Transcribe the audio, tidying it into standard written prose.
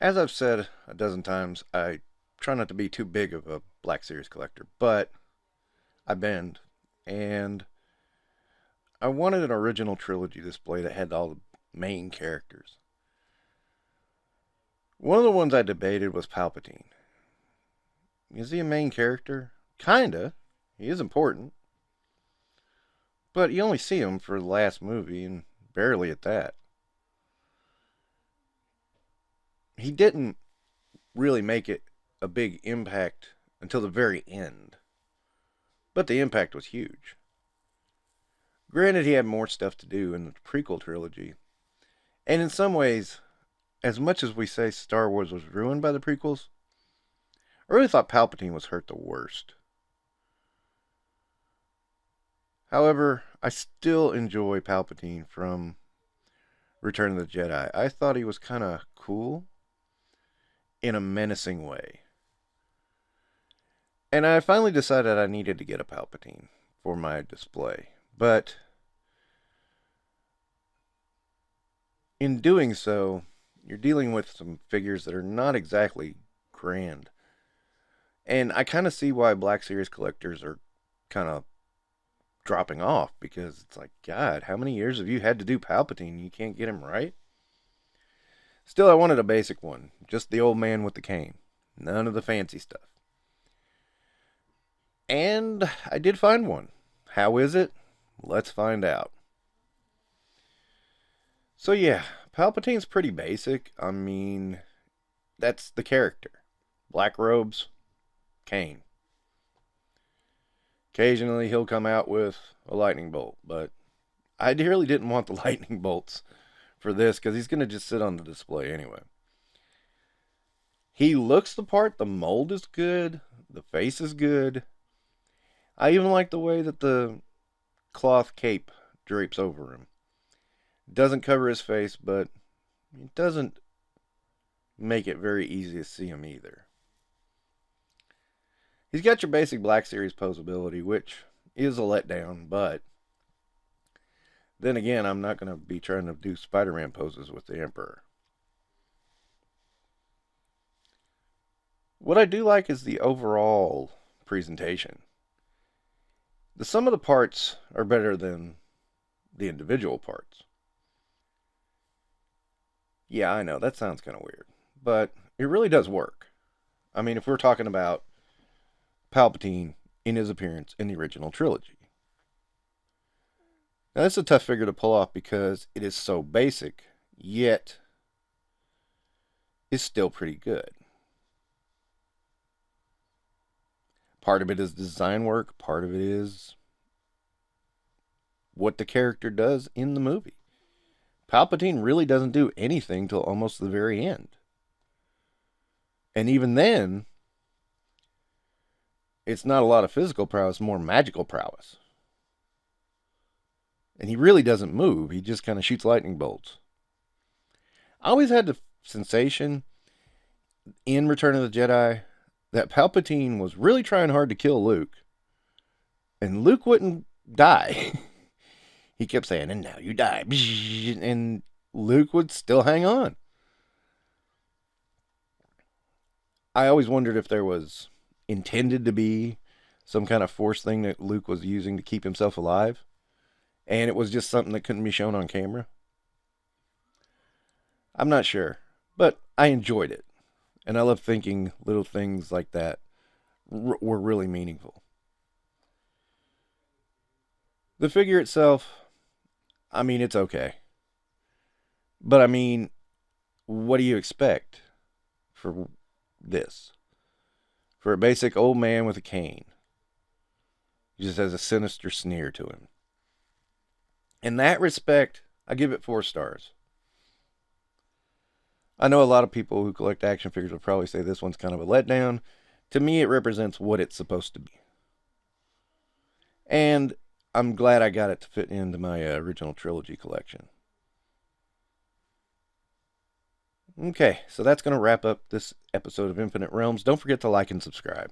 As I've said a dozen times, I try not to be too big of a Black Series collector, but I bend, and I wanted an original trilogy display that had all the main characters. One of the ones I debated was Palpatine. Is he a main character? Kinda. He is important. But you only see him for the last movie, and barely at that. He didn't really make it a big impact until the very end. But the impact was huge. Granted, he had more stuff to do in the prequel trilogy. And in some ways, as much as we say Star Wars was ruined by the prequels, I really thought Palpatine was hurt the worst. However, I still enjoy Palpatine from Return of the Jedi. I thought he was kind of cool in a menacing way. And I finally decided I needed to get a Palpatine for my display. But in doing so, you're dealing with some figures that are not exactly grand. And I kind of see why Black Series collectors are kind of dropping off, because it's like, God, how many years have you had to do Palpatine? You can't get him right? Still, I wanted a basic one. Just the old man with the cane. None of the fancy stuff. And I did find one. How is it? Let's find out. So yeah, Palpatine's pretty basic. I mean, that's the character. Black robes, cane. Occasionally he'll come out with a lightning bolt, but I really didn't want the lightning bolts for this because he's going to just sit on the display anyway. He looks the part. The mold is good. The face is good. I even like the way that the cloth cape drapes over him. Doesn't cover his face, but it doesn't make it very easy to see him either. He's got your basic Black Series posability, which is a letdown, but then again, I'm not going to be trying to do Spider-Man poses with the Emperor. What I do like is the overall presentation. The sum of the parts are better than the individual parts. Yeah, I know, that sounds kind of weird, but it really does work. I mean, if we're talking about Palpatine in his appearance in the original trilogy. Now, that's a tough figure to pull off because it is so basic, yet is still pretty good. Part of it is design work, part of it is what the character does in the movie. Palpatine really doesn't do anything till almost the very end. And even then, it's not a lot of physical prowess, more magical prowess. And he really doesn't move. He just kind of shoots lightning bolts. I always had the sensation in Return of the Jedi that Palpatine was really trying hard to kill Luke. And Luke wouldn't die. He kept saying, and now you die. And Luke would still hang on. I always wondered if there was intended to be some kind of force thing that Luke was using to keep himself alive, and it was just something that couldn't be shown on camera. I'm not sure, but I enjoyed it, and I love thinking little things like that were really meaningful. The figure itself, I mean, it's okay, but I mean, what do you expect for this? For a basic old man with a cane. He just has a sinister sneer to him. In that respect, I give it 4 stars. I know a lot of people who collect action figures will probably say this one's kind of a letdown. To me, it represents what it's supposed to be. And I'm glad I got it to fit into my original trilogy collection. Okay, so that's going to wrap up this episode of Infinite Realms. Don't forget to like and subscribe.